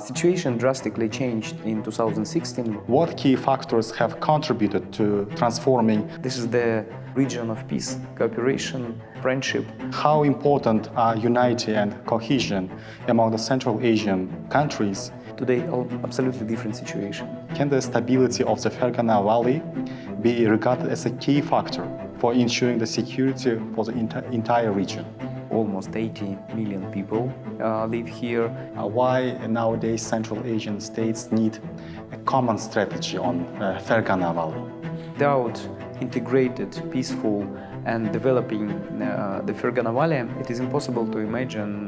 Situation drastically changed in 2016. What key factors have contributed to transforming? This is the region of peace, cooperation, friendship. How important are unity and cohesion among the Central Asian countries? Today, absolutely different situation. Can the stability of the Fergana Valley be regarded as a key factor for ensuring the security for the entire region? Almost 80 million people live here. Why nowadays Central Asian states need a common strategy on Fergana Valley? Without integrated, peaceful and developing the Fergana Valley, it is impossible to imagine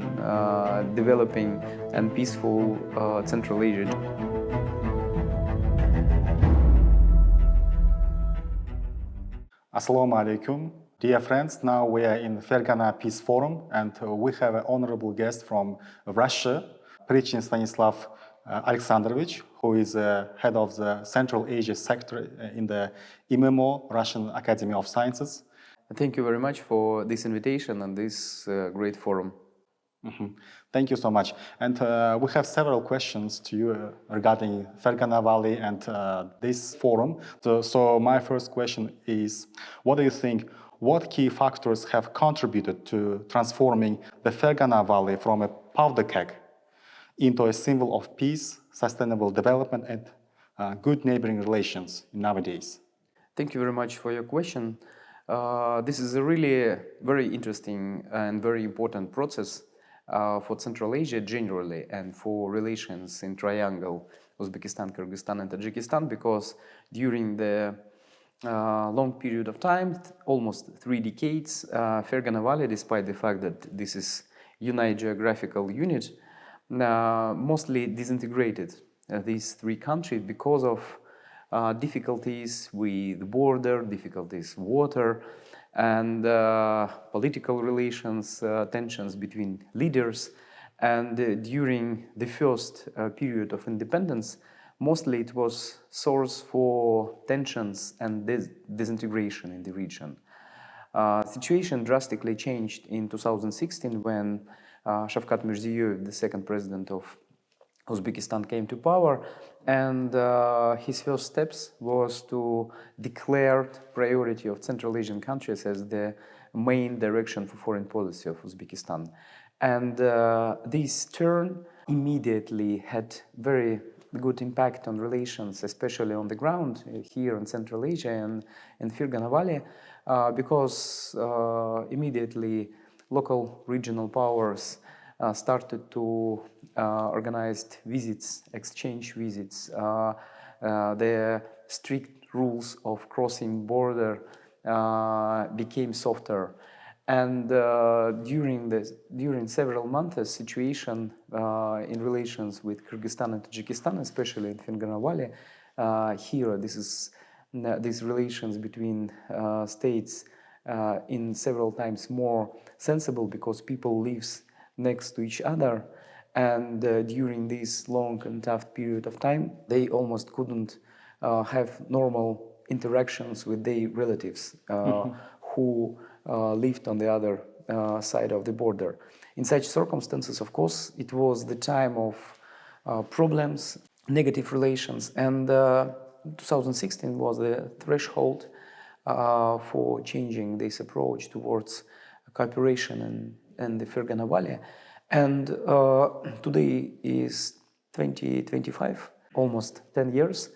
developing and peaceful Central Asia. Assalamu alaikum. Dear friends, now we are in Fergana Peace Forum and we have an honorable guest from Russia, Pritchin Stanislav Alexandrovich, who is head of the Central Asia sector in the IMMO, Russian Academy of Sciences. Thank you very much for this invitation and this great forum. Thank you so much. And we have several questions to you regarding Fergana Valley and this forum. So my first question is, what do you think, what key factors have contributed to transforming the Fergana Valley from a powder keg into a symbol of peace, sustainable development and good neighboring relations nowadays? Thank you very much for your question. This is a really very interesting and very important process for Central Asia generally and for relations in triangle Uzbekistan, Kyrgyzstan and Tajikistan, because during the long period of time, almost 3 decades, Fergana Valley, despite the fact that this is united geographical unit, mostly disintegrated these 3 countries because of difficulties with border, difficulties water, and political relations, tensions between leaders. And during the first period of independence, mostly it was source for tensions and disintegration in the region. Situation drastically changed in 2016 when Shavkat Mirziyoyev, the second president of Uzbekistan, came to power, and his first steps was to declare priority of Central Asian countries as the main direction for foreign policy of Uzbekistan. And this turn immediately had very good impact on relations, especially on the ground here in Central Asia and in Fergana Valley, because immediately local regional powers started to organize visits, exchange visits. The strict rules of crossing border became softer. And during several months, the situation in relations with Kyrgyzstan and Tajikistan, especially in Fergana Valley, here these relations between states in several times more sensible because people live next to each other, and during this long and tough period of time, they almost couldn't have normal interactions with their relatives who lived on the other side of the border. In such circumstances, of course, it was the time of problems, negative relations, and 2016 was the threshold for changing this approach towards cooperation in the Fergana Valley. And today is 2025, almost 10 years.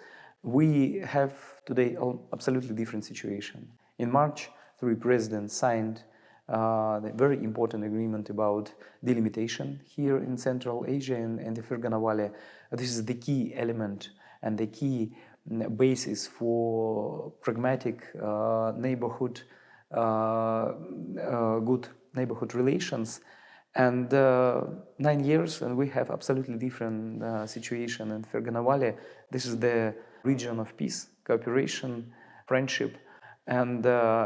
We have today an absolutely different situation. In March, 3 presidents signed the very important agreement about delimitation here in Central Asia and the Fergana Valley. This is the key element and the key basis for pragmatic neighborhood, good neighborhood relations. And 9 years, and we have absolutely different situation in Fergana Valley. This is the region of peace, cooperation, friendship. And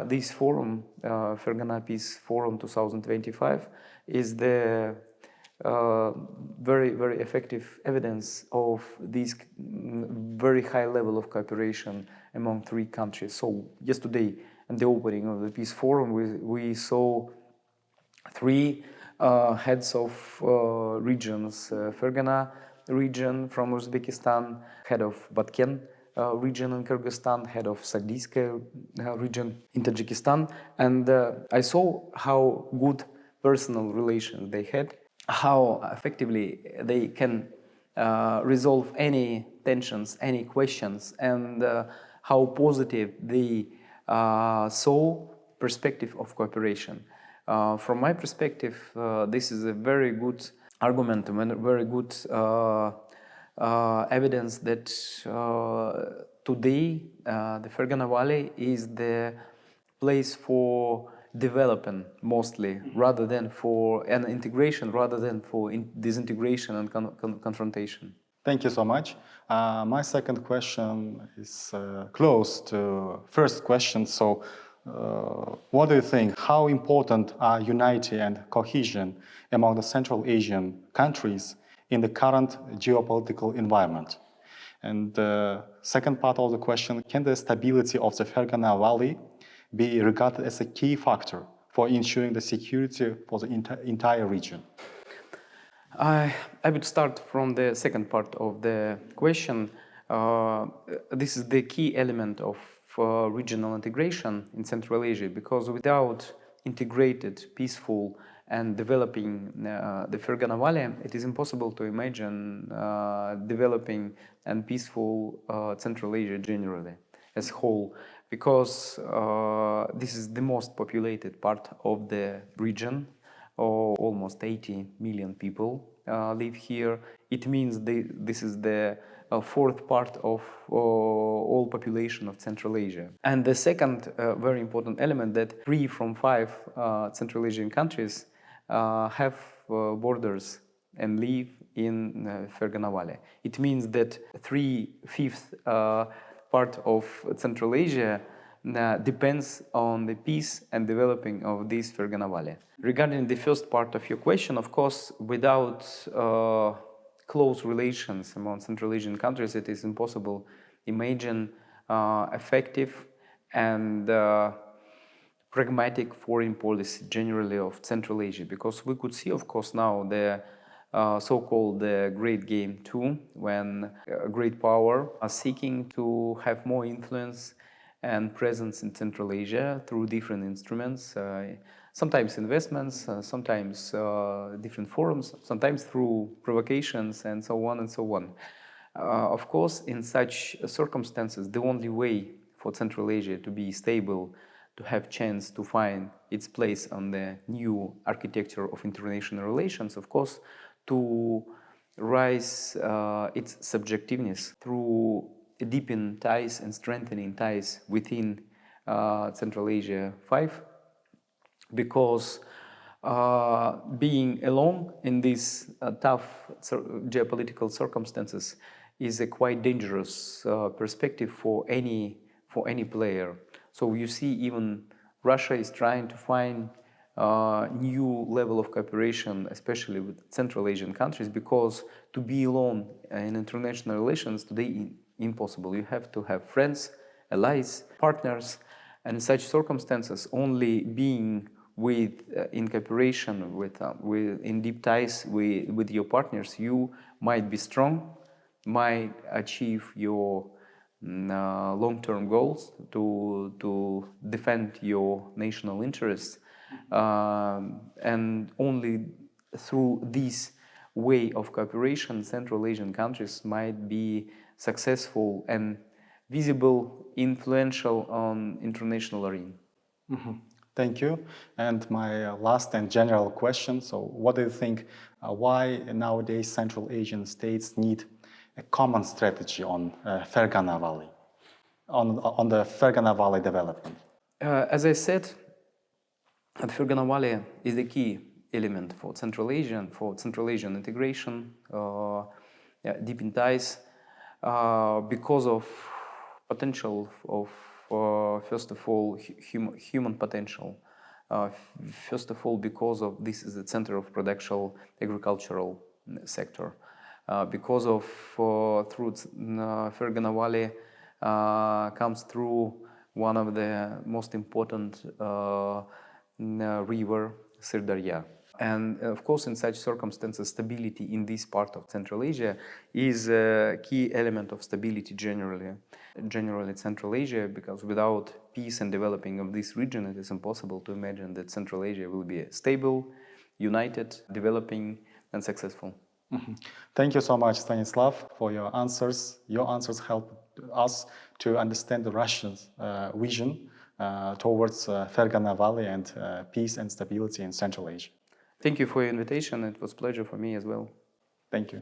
this forum, Fergana Peace Forum 2025, is the very, very effective evidence of this very high level of cooperation among 3 countries. So yesterday, in the opening of the Peace Forum, we saw 3 heads of regions, Fergana, region from Uzbekistan, head of Batken region in Kyrgyzstan, head of Sardinskaya region in Tajikistan, and I saw how good personal relations they had, how effectively they can resolve any tensions, any questions, and how positive they saw perspective of cooperation. From my perspective, this is a very good argument and very good evidence that today the Fergana Valley is the place for development mostly, rather than for an integration, rather than for disintegration and confrontation. Thank you so much. My second question is close to first question. So, what do you think? How important are unity and cohesion among the Central Asian countries in the current geopolitical environment? And the second part of the question, can the stability of the Fergana Valley be regarded as a key factor for ensuring the security for the entire region? I would start from the second part of the question. This is the key element of regional integration in Central Asia, because without integrated, peaceful, and developing the Fergana Valley, it is impossible to imagine developing and peaceful Central Asia generally as a whole, because this is the most populated part of the region. Almost 80 million people live here. It means this is the fourth part of all population of Central Asia. And the second very important element, that 3 from 5 Central Asian countries have borders and live in Fergana Valley. It means that 3/5 part of Central Asia depends on the peace and developing of this Fergana Valley. Regarding the first part of your question, of course, without close relations among Central Asian countries, it is impossible to imagine effective and pragmatic foreign policy generally of Central Asia, because we could see, of course, now the so-called Great Game 2, when a great power are seeking to have more influence and presence in Central Asia through different instruments, sometimes investments, sometimes different forums, sometimes through provocations, and so on and so on. Of course, in such circumstances, the only way for Central Asia to be stable, to have chance to find its place on the new architecture of international relations, of course, to rise its subjectiveness through deepen ties and strengthening ties within Central Asia 5, because being alone in these tough geopolitical circumstances is a quite dangerous perspective for any player. So you see, even Russia is trying to find new level of cooperation, especially with Central Asian countries, because to be alone in international relations today impossible. You have to have friends, allies, partners, and in such circumstances, only being in cooperation with in deep ties with your partners, you might be strong, might achieve your long-term goals to defend your national interests, and only through this way of cooperation, Central Asian countries might be successful and visible, influential on international arena. Thank you. And my last and general question, so what do you think, why nowadays Central Asian states need a common strategy on Fergana Valley, on the Fergana Valley development? As I said, the Fergana Valley is the key element for Central Asian integration, deepen ties, because of potential of first of all human potential. First of all, because of this is the center of production agricultural sector. Because of through Fergana Valley comes through one of the most important river, Sirdarya. And of course, in such circumstances, stability in this part of Central Asia is a key element of stability generally in Central Asia, because without peace and developing of this region, it is impossible to imagine that Central Asia will be stable, united, developing, and successful. Thank you so much, Stanislav, for your answers. Your answers help us to understand the Russian vision towards Fergana Valley and peace and stability in Central Asia. Thank you for your invitation. It was a pleasure for me as well. Thank you.